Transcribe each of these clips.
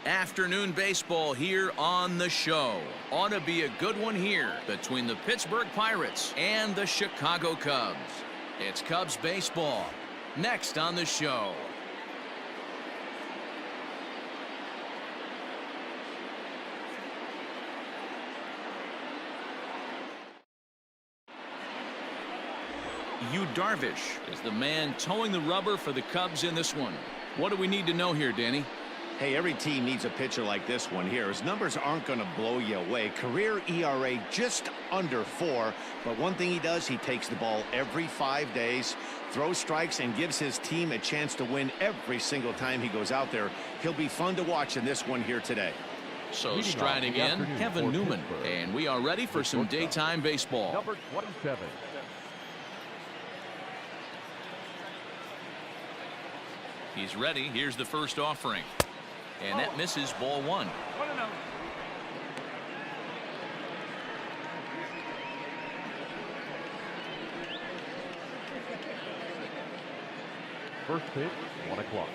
Afternoon baseball here on the show. Ought to be a good one here between the Pittsburgh Pirates and the Chicago Cubs. It's Cubs baseball next on the show. Yu Darvish is the man towing the rubber for the Cubs in this one. What do we need to know here, Danny? Hey, every team needs a pitcher like this one here. His numbers aren't going to blow you away. Career ERA just under 4. But one thing he does, he takes the ball every 5 days, throws strikes, and gives his team a chance to win every single time he goes out there. He'll be fun to watch in this one here today. So striding in, Kevin Newman. And we are ready for some daytime baseball. Number 27. He's ready. Here's the first offering. And that misses, ball 1. First pitch, 1 o'clock.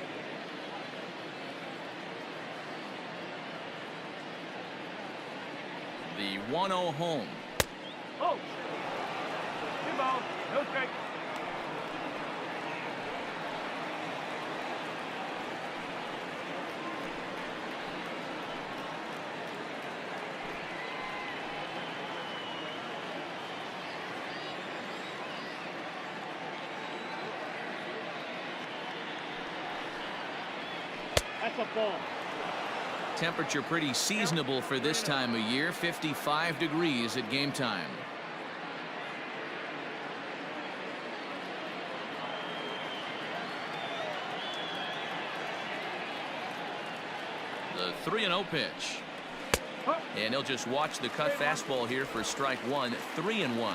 The 1-0 home. Oh! 2 balls, no strike. That's a ball. Temperature pretty seasonable for this time of year. 55 degrees at game time. The 3-0 pitch. And he'll just watch the cut fastball here for strike 1. 3-1.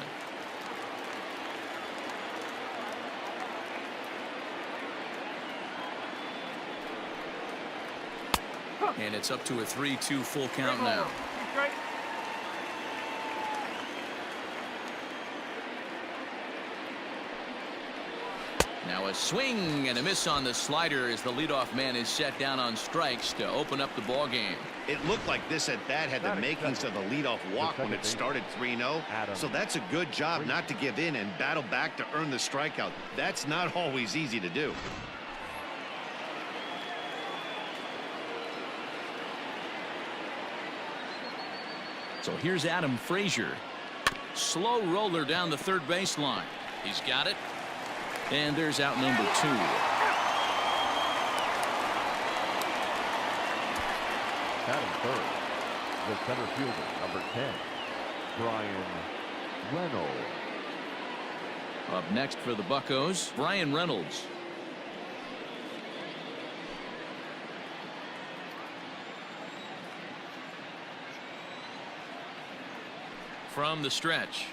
And it's up to a 3-2 full count now. Now a swing and a miss on the slider as the leadoff man is set down on strikes to open up the ball game. It looked like this at bat had the makings of the leadoff walk when it started 3-0. So that's a good job not to give in and battle back to earn the strikeout. That's not always easy to do. So here's Adam Frazier. Slow roller down the third baseline. He's got it. And there's out number 2. Batting third, the center fielder, number 10, Bryan Reynolds. Up next for the Buccos, Bryan Reynolds. From the stretch.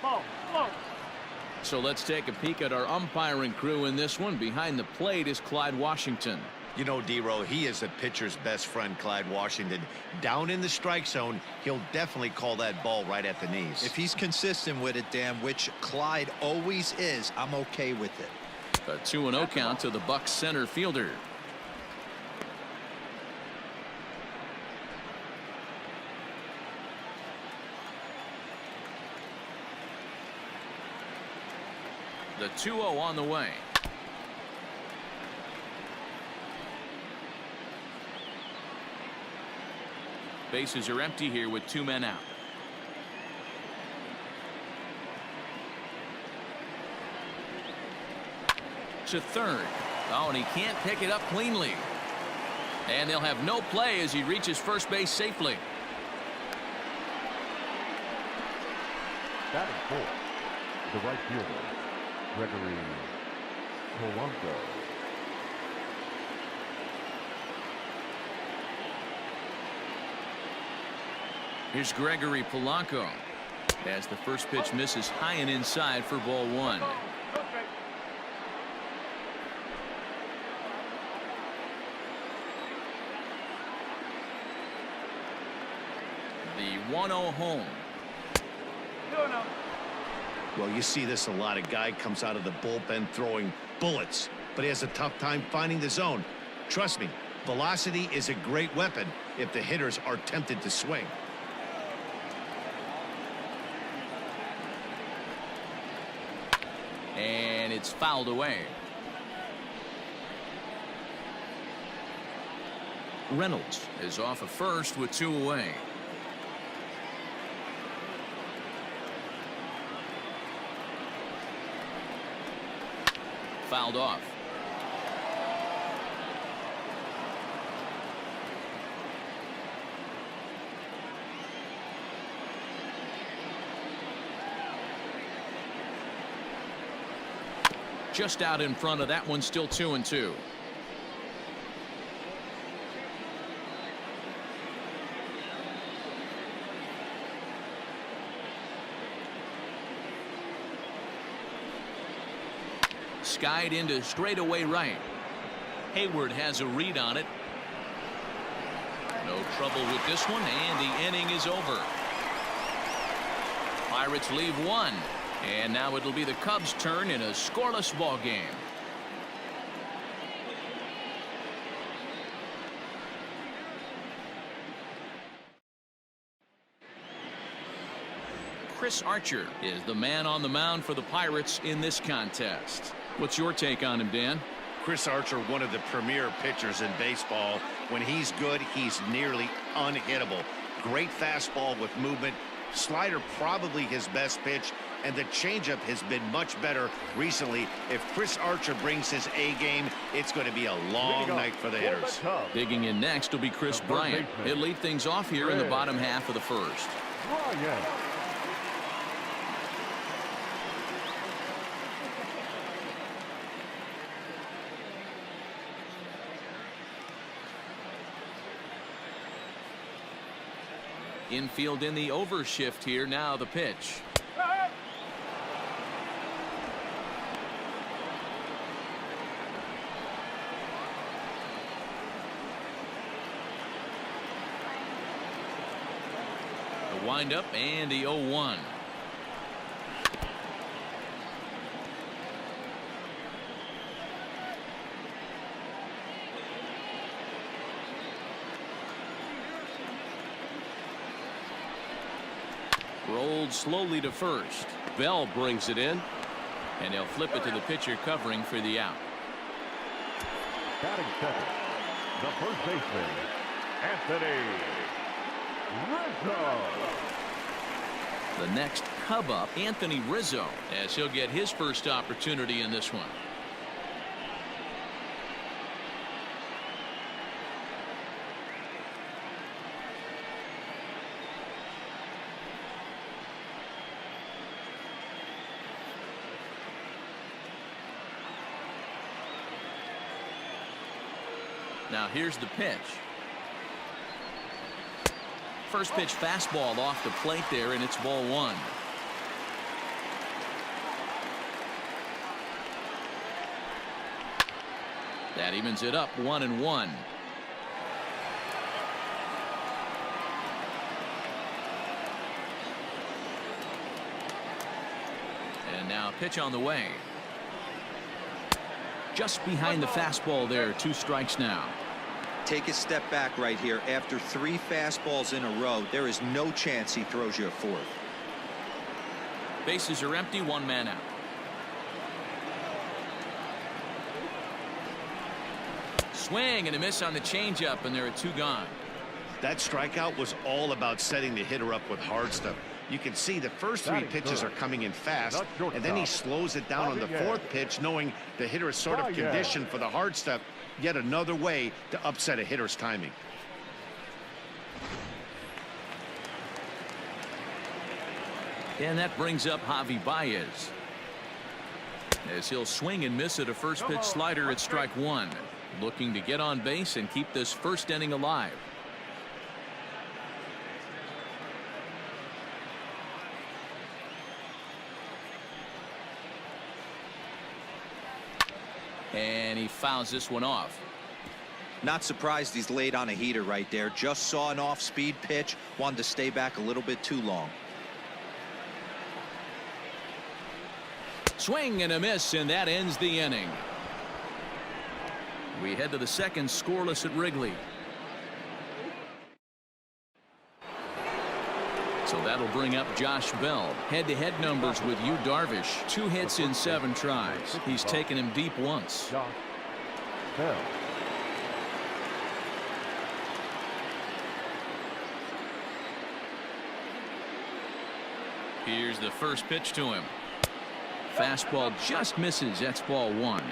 Ball, ball. So let's take a peek at our umpiring crew in this one. Behind the plate is Clyde Washington. You know, D-Row, he is a pitcher's best friend, Clyde Washington. Down in the strike zone, he'll definitely call that ball right at the knees. If he's consistent with it, Dan, which Clyde always is, I'm okay with it. A 2-0 count to the Bucs center fielder. The 2-0 on the way. Bases are empty here with 2 men out. To third. Oh, and he can't pick it up cleanly. And they'll have no play as he reaches first base safely. Batting fourth, the right fielder, Gregory Polanco. Here's Gregory Polanco as the first pitch misses high and inside for ball 1. The 1-0 home. Well, you see this a lot. A guy comes out of the bullpen throwing bullets, but he has a tough time finding the zone. Trust me, Velocity is a great weapon if the hitters are tempted to swing. And it's fouled away. Reynolds is off at first with 2 away. Fouled off. Just out in front of that one, still 2-2. Skied into straightaway right. Hayward has a read on it. No trouble with this one, and the inning is over. Pirates leave 1. And now it'll be the Cubs' turn in a scoreless ball game. Chris Archer is the man on the mound for the Pirates in this contest. What's your take on him, Dan? Chris Archer, one of the premier pitchers in baseball. When he's good, he's nearly unhittable. Great fastball with movement. Slider probably his best pitch, and the changeup has been much better recently. If Chris Archer brings his A game, it's going to be a long night for the hitters. Digging in next will be Chris Bryant. He'll lead things off here in the bottom half of the first. Bryant. Infield in the overshift here. Now the pitch. The windup and the 0-1. Rolled slowly to first. Bell brings it in, and they'll flip it to the pitcher covering for the out. Batting second, the first baseman, Anthony Rizzo. The next Cub up, Anthony Rizzo, as he'll get his first opportunity in this one. Now here's the pitch. First pitch fastball off the plate there, and it's ball 1. That evens it up 1-1. And now pitch on the way. Just behind the fastball there. 2 strikes now. Take a step back right here. After 3 fastballs in a row, there is no chance he throws you a 4th. Bases are empty. 1 man out. Swing and a miss on the changeup, and there are 2 gone. That strikeout was all about setting the hitter up with hard stuff. You can see the first 3 pitches are coming in fast, and then he slows it down on the 4th pitch, knowing the hitter is sort of conditioned for the hard stuff. Yet another way to upset a hitter's timing. And that brings up Javi Baez, as he'll swing and miss at a first pitch slider at strike 1, looking to get on base and keep this first inning alive. And he fouls this one off. Not surprised he's laid on a heater right there. Just saw an off-speed pitch. Wanted to stay back a little bit too long. Swing and a miss, and that ends the inning. We head to the second, scoreless at Wrigley. So that'll bring up Josh Bell. Head-to-head numbers with Yu Darvish. 2 hits in 7 tries. He's taken him deep once. Josh Bell. Here's the first pitch to him. Fastball just misses. That's ball 1.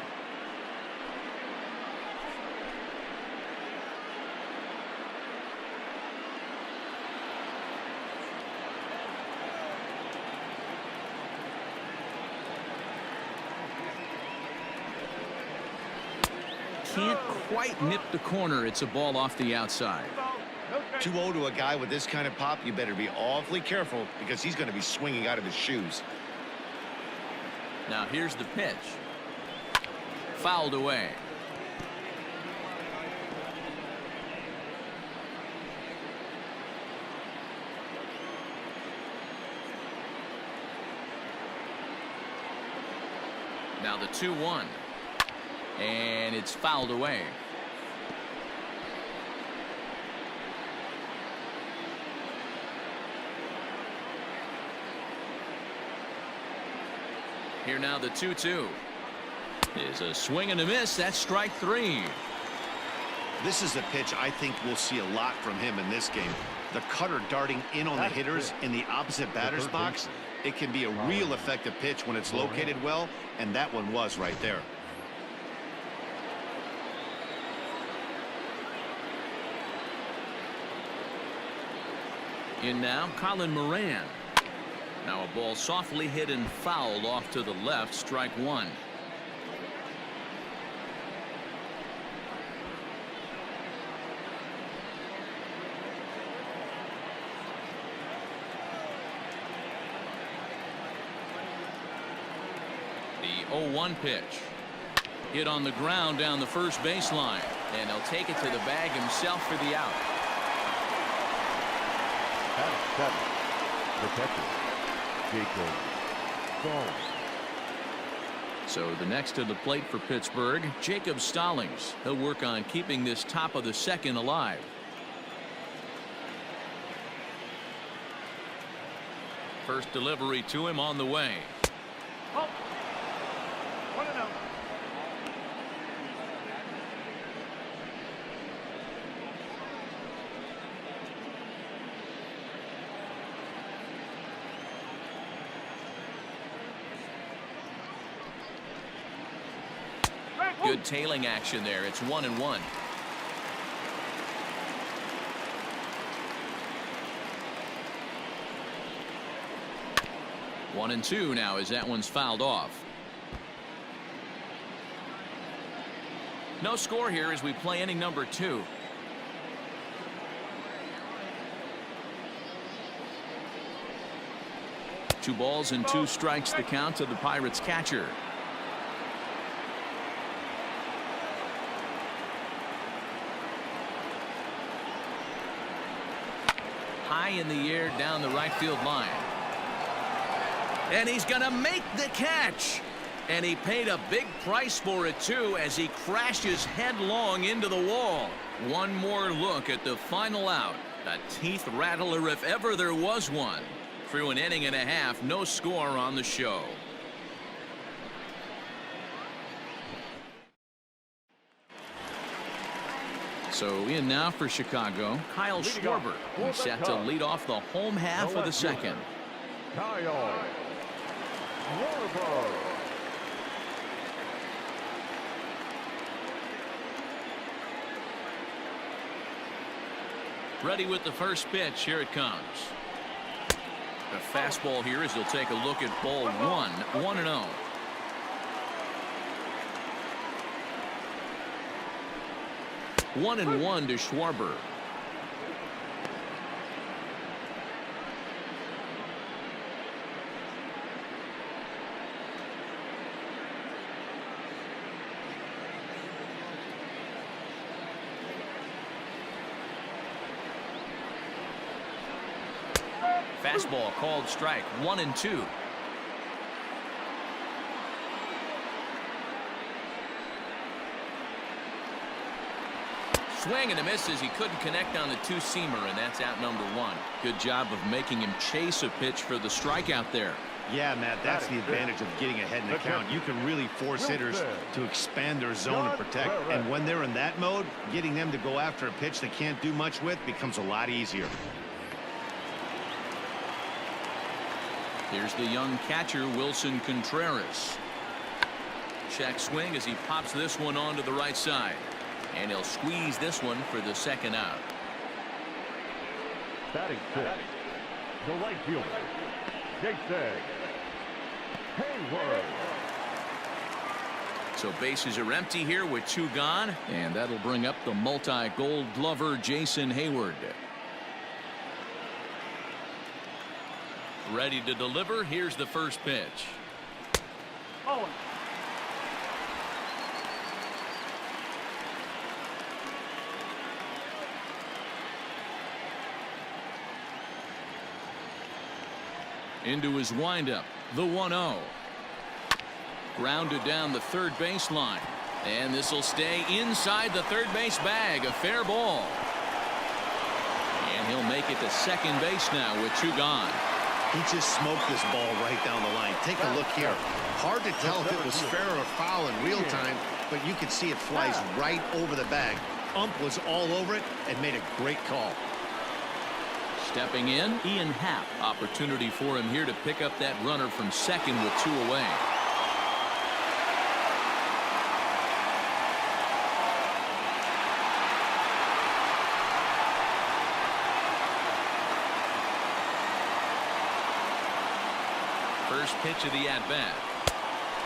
Can't quite nip the corner. It's a ball off the outside. 2-0 to a guy with this kind of pop. You better be awfully careful because he's going to be swinging out of his shoes. Now here's the pitch. Fouled away. Now the 2-1. And it's fouled away. Here now the 2-2 is a swing and a miss. That's strike 3. This is a pitch I think we'll see a lot from him in this game. The cutter darting in on the hitters in the opposite batter's box. It can be a real effective pitch when it's located well, and that one was right there. In now, Colin Moran. Now a ball softly hit and fouled off to the left. Strike 1. The 0-1 pitch. Hit on the ground down the first baseline. And he'll take it to the bag himself for the out. At 7, protected. Jacob Stallings. So the next to the plate for Pittsburgh, Jacob Stallings. He'll work on keeping this top of the second alive. First delivery to him on the way. Oh. 1-0. Good tailing action there. It's 1-1. One and two now as that one's fouled off. No score here as we play inning number 2. Two balls and 2 strikes the count to the Pirates catcher. High in the air down the right field line. And he's going to make the catch. And he paid a big price for it, too, as he crashes headlong into the wall. One more look at the final out. A teeth rattler if ever there was one. Through an inning and a half, no score on the show. So in now for Chicago, Kyle Schwarber. He's set to lead off the home half of the second. Kyle Schwarber. Ready with the first pitch. Here it comes. The fastball here as he'll take a look at ball 1. 1-0. One and one to Schwarber. Fastball called strike. 1-2. Swing and a miss as he couldn't connect on the two-seamer, and that's out number one. Good job of making him chase a pitch for the strikeout there. Yeah, Matt, that's the advantage of getting ahead in the count. You can really force hitters to expand their zone and protect. And when they're in that mode, getting them to go after a pitch they can't do much with becomes a lot easier. Here's the young catcher, Wilson Contreras. Check swing as he pops this one onto the right side. And he'll squeeze this one for the second out. Batting fifth, the right fielder, Jason Hayward. So bases are empty here with two gone, and that'll bring up the multi-gold glover Jason Hayward. Ready to deliver. Here's the first pitch. Oh. Into his windup, the 1-0. Grounded down the third baseline. And this will stay inside the third base bag. A fair ball. And he'll make it to second base now with two gone. He just smoked this ball right down the line. Take a look here. Hard to tell if it was fair or foul in real time, but you can see it flies right over the bag. Ump was all over it and made a great call. Stepping in, Ian Happ. Opportunity for him here to pick up that runner from second with two away. First pitch of the at-bat.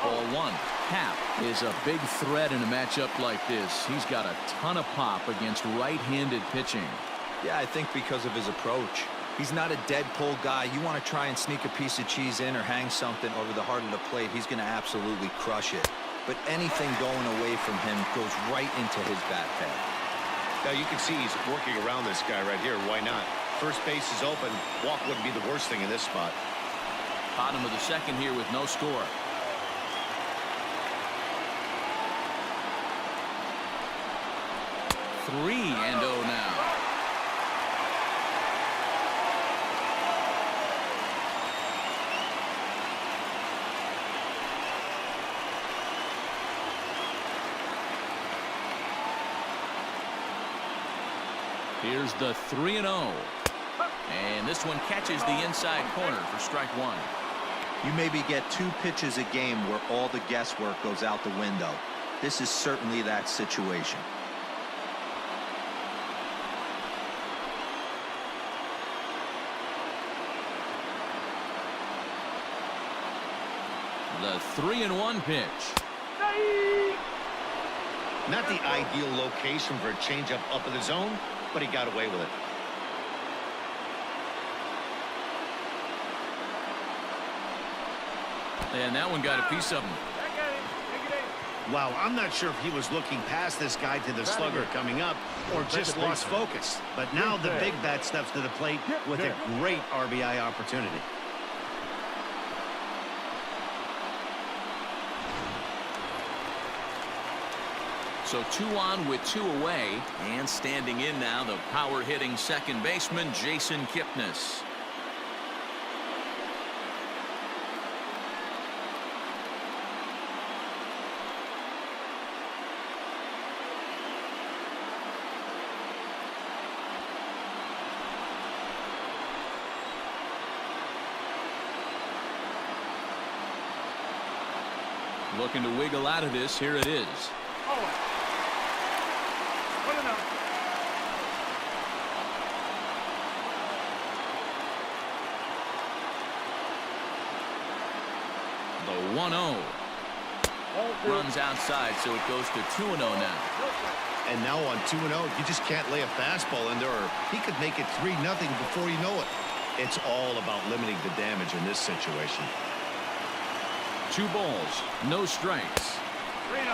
Ball one. Happ is a big threat in a matchup like this. He's got a ton of pop against right-handed pitching. Yeah, I think because of his approach. He's not a dead pull guy. You want to try and sneak a piece of cheese in or hang something over the heart of the plate, he's going to absolutely crush it. But anything going away from him goes right into his bat pad. Now you can see he's working around this guy right here. Why not? First base is open. Walk wouldn't be the worst thing in this spot. Bottom of the second here with no score. Three and 0 now. Here's the 3-0. And this one catches the inside corner for strike one. You maybe get two pitches a game where all the guesswork goes out the window. This is certainly that situation. The 3-1 pitch. Not the ideal location for a changeup up in the zone, but he got away with it. And that one got a piece of him. Wow, I'm not sure if he was looking past this guy to the slugger coming up or just lost focus. But now the big bat steps to the plate with a great RBI opportunity. So 2 on with 2 away, and standing in now the power hitting second baseman Jason Kipnis. Looking to wiggle out of this. Here it is. The 1-0. Runs outside, so it goes to 2-0 now. And now on 2-0, you just can't lay a fastball in there, or he could make it 3-0 before you know it. It's all about limiting the damage in this situation. 2 balls, no strikes. 3-0.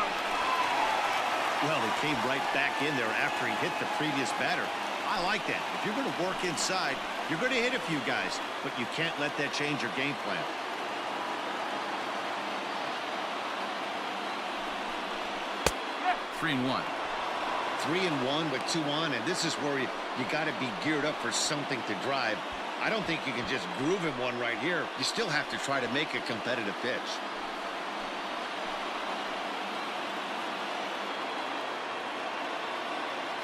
Well, he came right back in there after he hit the previous batter. I like that. If you're going to work inside, you're going to hit a few guys, but you can't let that change your game plan. 3-1 with 2 on, and this is where you got to be geared up for something to drive. I don't think you can just groove him one right here. You still have to try to make a competitive pitch.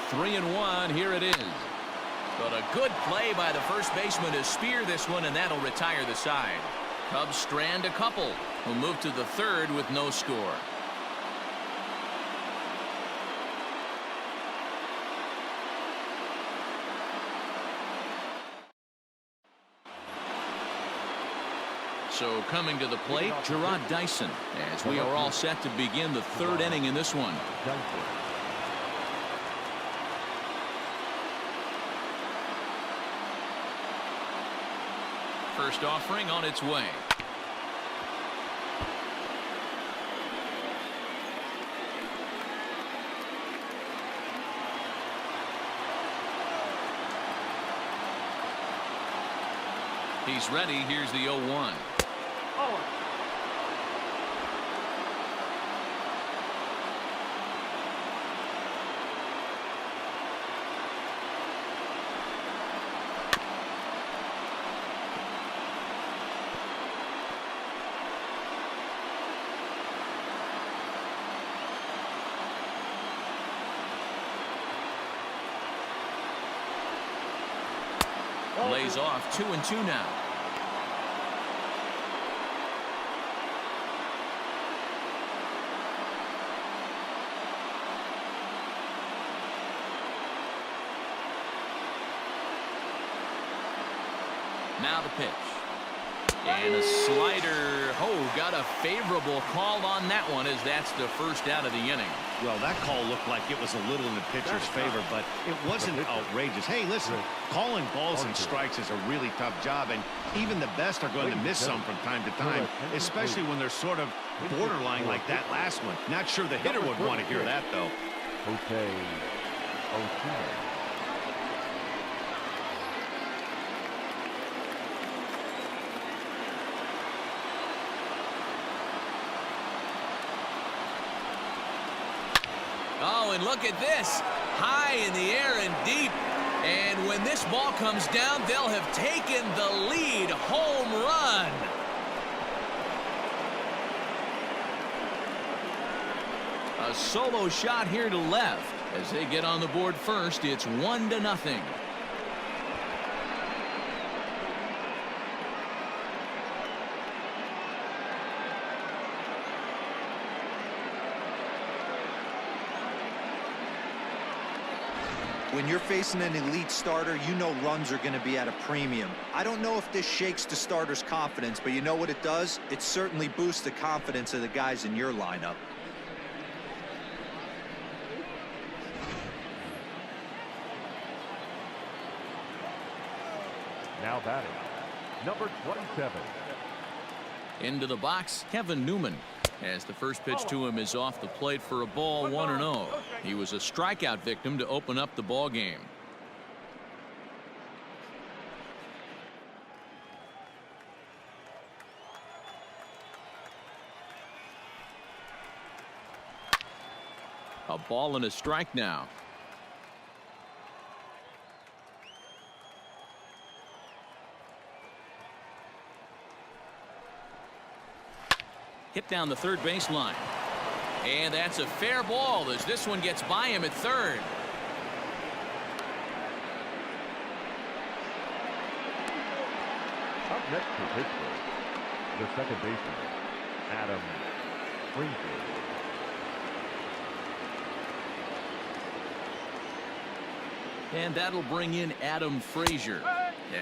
Three and one, here it is. But a good play by the first baseman to spear this one, and that'll retire the side. Cubs strand a couple, who move to the third with no score. So coming to the plate, Gerard Dyson, as we are all set to begin the third inning in this one. First offering on its way. He's ready. Here's the 0-1. Lays off 2-2 now. Now the pitch. And a slider. Oh, got a favorable call on that one, as that's the first out of the inning. Well, that call looked like it was a little in the pitcher's favor, but it wasn't outrageous. Hey, listen, calling balls and strikes is a really tough job, and even the best are going to miss some from time to time, especially when they're sort of borderline like that last one. Not sure the hitter would want to hear that, though. Okay. Oh, and look at this. High in the air and deep. And when this ball comes down, they'll have taken the lead. Home run. A solo shot here to left. As they get on the board first, it's 1-0. When you're facing an elite starter, you know runs are going to be at a premium. I don't know if this shakes the starter's confidence, but you know what it does? It certainly boosts the confidence of the guys in your lineup. Now batting, number 27. Into the box, Kevin Newman. As the first pitch to him is off the plate for a ball, 1-0. He was a strikeout victim to open up the ball game. A ball and a strike now. Hit down the third baseline. And that's a fair ball as this one gets by him at third. Up next for Pittsburgh, the second baseman, Adam Frazier. And that'll bring in Adam Frazier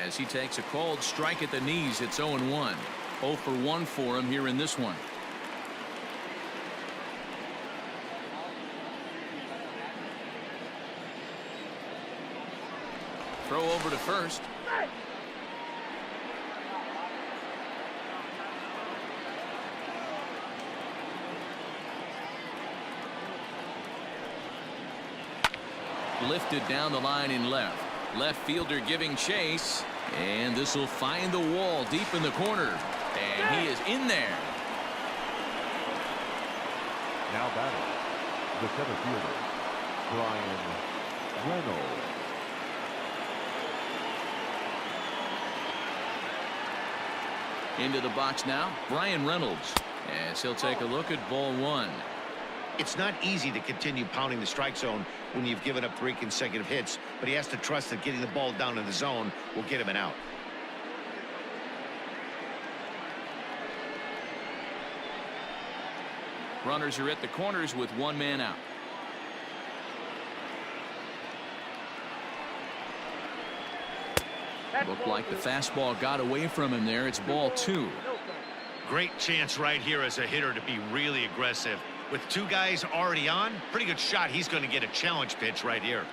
as he takes a called strike at the knees. It's 0-1. 0 for 1 for him here in this one. Throw over to first. Lifted down the line in left. Left fielder giving chase. And this will find the wall deep in the corner. And he is in there. Now batting, the center fielder, Brian Reynolds. Into the box now, Brian Reynolds, as he'll take a look at ball one. It's not easy to continue pounding the strike zone when you've given up 3 consecutive hits, but he has to trust that getting the ball down in the zone will get him an out. Runners are at the corners with 1 man out. Looked like the fastball got away from him there. It's ball 2. Great chance right here as a hitter to be really aggressive. With 2 guys already on, pretty good shot. He's going to get a challenge pitch right here.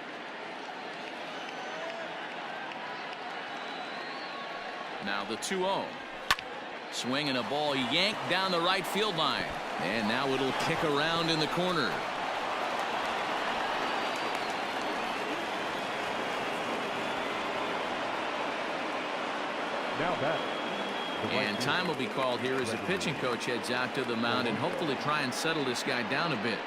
Now the 2-0. Swinging a ball yanked down the right field line. And now it'll kick around in the corner. Now that. And time will be called here as the pitching coach heads out to the mound and hopefully try and settle this guy down a bit.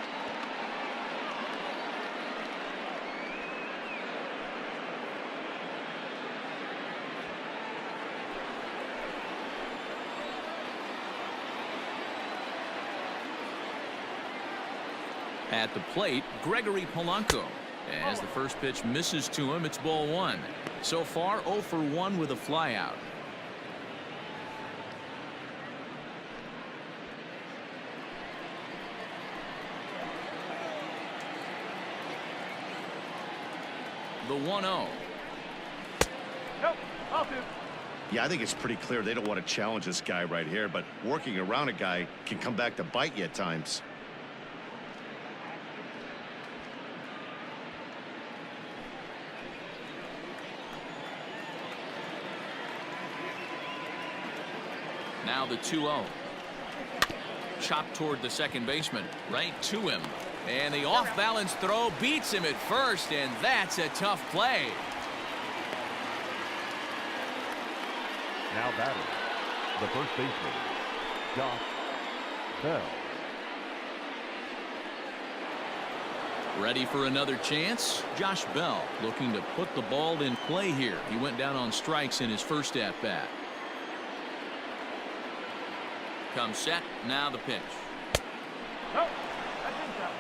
At the plate, Gregory Polanco. As the first pitch misses to him, it's ball 1. So far, 0 for 1 with a flyout. The 1-0. Nope. I'll do. Yeah, I think it's pretty clear they don't want to challenge this guy right here, but working around a guy can come back to bite you at times. Now the 2-0. Chopped toward the second baseman. Right to him. And the off-balance throw beats him at first, and that's a tough play. Now batting, the first baseman, Josh Bell. Ready for another chance? Josh Bell looking to put the ball in play here. He went down on strikes in his first at-bat. Comes set. Now the pitch. Nope. That's inside.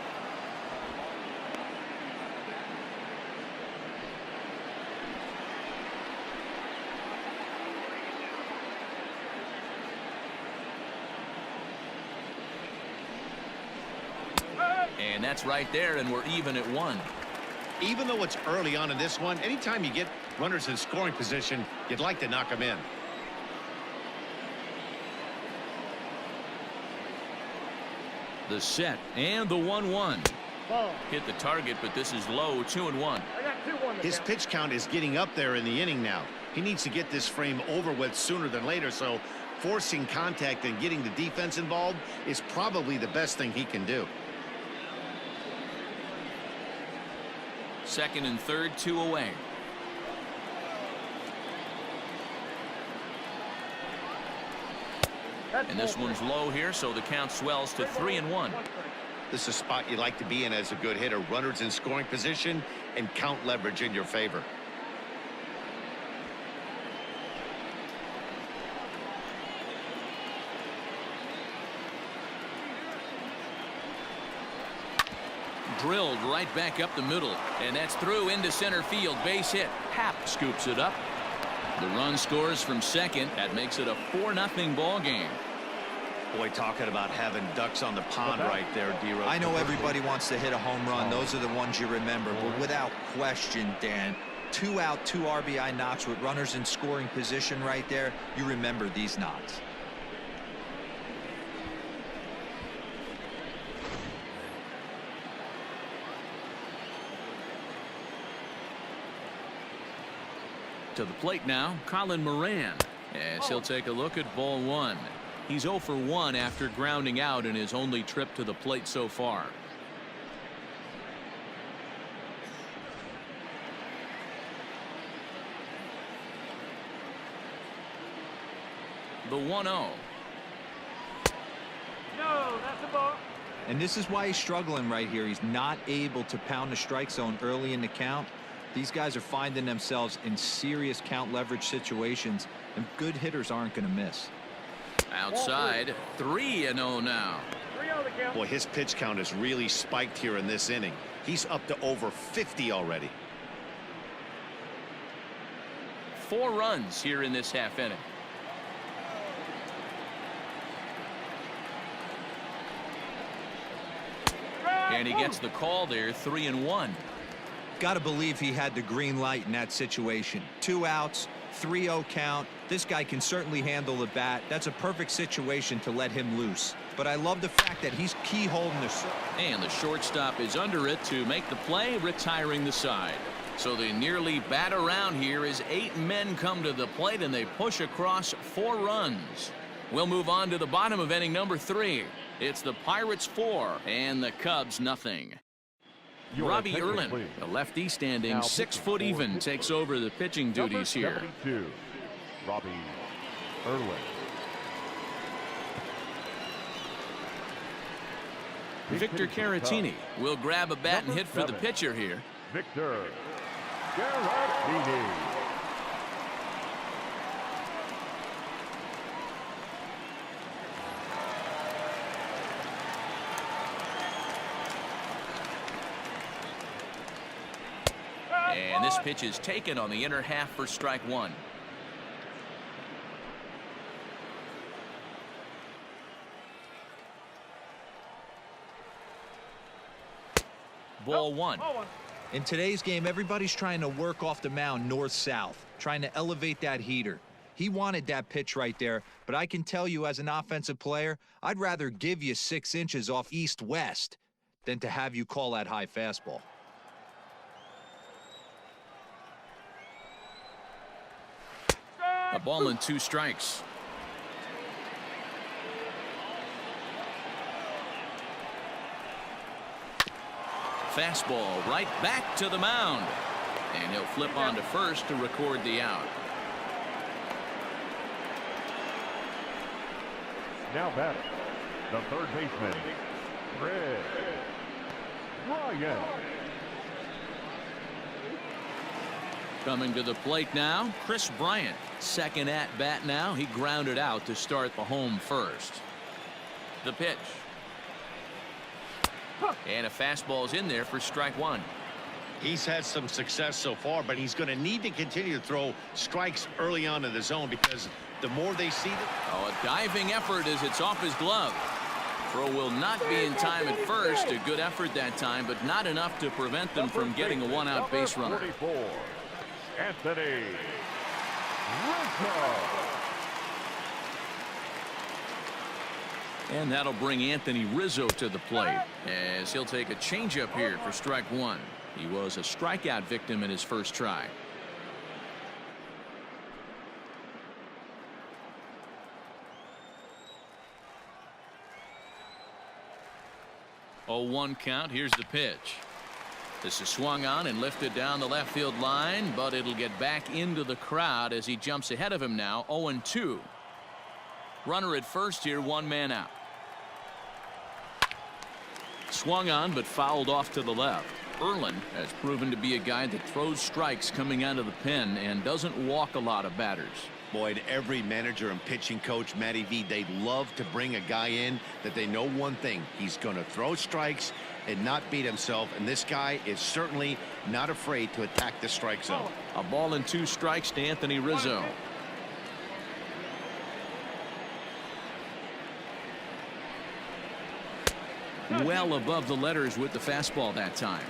And that's right there, and we're even at 1. Even though it's early on in this one, anytime you get runners in scoring position, you'd like to knock them in. The set and the 1-1. Ball. Hit the target, but this is low. 2-1. I got 2-1. His pitch count is getting up there in the inning now. He needs to get this frame over with sooner than later, so forcing contact and getting the defense involved is probably the best thing he can do. Second and third, 2 away. And this one's low here, so the count swells to 3-1. This is a spot you like to be in as a good hitter. Runners in scoring position and count leverage in your favor. Drilled right back up the middle, and that's through into center field. Base hit. Happ scoops it up. The run scores from second. That makes it a 4-0 ball game. Boy, talking about having ducks on the pond right there, D-Rose. I know everybody wants to hit a home run. Those are the ones you remember. But without question, Dan, 2 out, 2 RBI knocks with runners in scoring position right there. You remember these knocks. To the plate now, Colin Moran, as he'll take a look at ball 1. He's 0 for 1 after grounding out in his only trip to the plate so far. The 1-0. No, that's a ball. And this is why he's struggling right here. He's not able to pound the strike zone early in the count. These guys are finding themselves in serious count leverage situations, and good hitters aren't going to miss. Outside, 3-0 now. 3-0 the count. Boy, his pitch count has really spiked here in this inning. He's up to over 50 already. 4 runs here in this half inning. And he gets the call there, 3-1. Got to believe he had the green light in that situation. 2 outs, 3-0 count. This guy can certainly handle the bat. That's a perfect situation to let him loose. But I love the fact that he's key-holding the... And the shortstop is under it to make the play, retiring the side. So they nearly bat around here as 8 men come to the plate and they push across 4 runs. We'll move on to the bottom of inning number 3. It's the Pirates 4 and the Cubs nothing. Robbie Erlin, the lefty standing 6 foot even, takes over the pitching duties here. 72, Robbie Erlin. Victor Caratini will grab a bat and hit for the pitcher here. Victor Caratini. And this pitch is taken on the inner half for strike 1. Ball 1. In today's game, everybody's trying to work off the mound north-south, trying to elevate that heater. He wanted that pitch right there, but I can tell you as an offensive player, I'd rather give you 6 inches off east-west than to have you call that high fastball. A ball and 2 strikes. Fastball right back to the mound. And he'll flip on to first to record the out. Now batting, the third baseman, Chris Bryant. Coming to the plate now, Chris Bryant. Second at bat now. He grounded out to start the home first. The pitch. And a fastball's in there for strike 1. He's had some success so far, but he's going to need to continue to throw strikes early on in the zone because the more they see it. Oh, a diving effort as it's off his glove. Throw will not be in time at first. A good effort that time, but not enough to prevent them from getting a 1-out base runner. 44, Anthony Rizzo. And that'll bring Anthony Rizzo to the plate as he'll take a changeup here for strike 1. He was a strikeout victim in his first try. Oh, 1 count. Here's the pitch. This is swung on and lifted down the left field line, but it'll get back into the crowd as he jumps ahead of him now. 0-2. Runner at first here, 1 man out. Swung on but fouled off to the left. Erlin has proven to be a guy that throws strikes coming out of the pen and doesn't walk a lot of batters. Boy, and every manager and pitching coach, Matty V, they'd love to bring a guy in that they know one thing. He's going to throw strikes and not beat himself, and this guy is certainly not afraid to attack the strike zone. A ball and 2 strikes to Anthony Rizzo. Well above the letters with the fastball that time.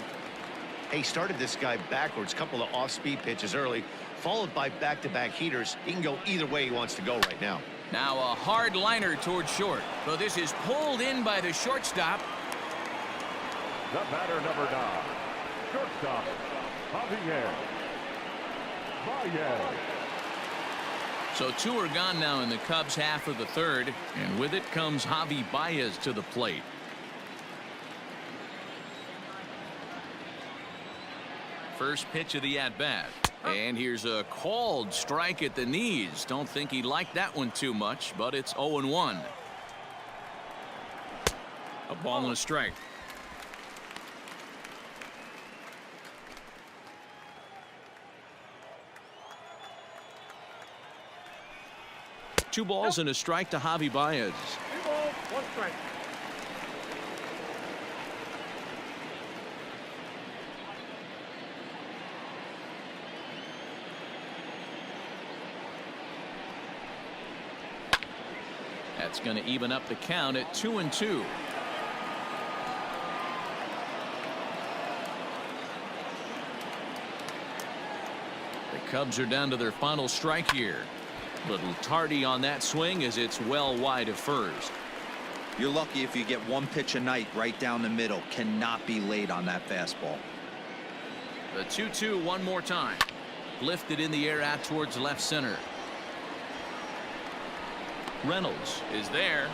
He started this guy backwards, couple of off-speed pitches early, followed by back-to-back heaters. He can go either way he wants to go right now. Now a hard liner toward short. But this is pulled in by the shortstop. The batter, number 9, shortstop, Javier Baez. So 2 are gone now in the Cubs half of the third, and with it comes Javi Baez to the plate. First pitch of the at-bat. And here's a called strike at the knees. Don't think he liked that one too much, but it's 0-1. A ball and a strike. Two balls and a strike to Javi Baez. 2 balls, 1 strike. That's going to even up the count at 2-2. The Cubs are down to their final strike here. Little tardy on that swing as it's well wide of first. You're lucky if you get one pitch a night right down the middle. Cannot be late on that fastball. The 2-2 one more time. Lifted in the air out towards left center. Reynolds is there.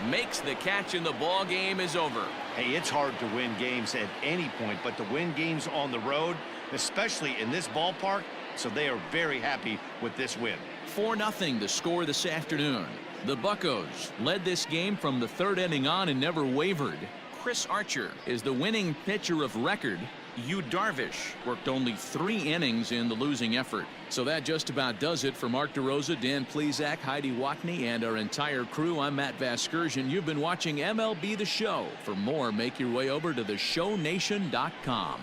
Makes the catch and the ball game is over. Hey, it's hard to win games at any point, but to win games on the road, especially in this ballpark, so they are very happy with this win. 4-0 the score this afternoon. The Buccos led this game from the 3rd inning on and never wavered. Chris Archer is the winning pitcher of record. Yu Darvish worked only 3 innings in the losing effort. So that just about does it for Mark DeRosa, Dan Plesac, Heidi Watney, and our entire crew. I'm Matt Vasgersian. You've been watching MLB The Show. For more, make your way over to theshownation.com.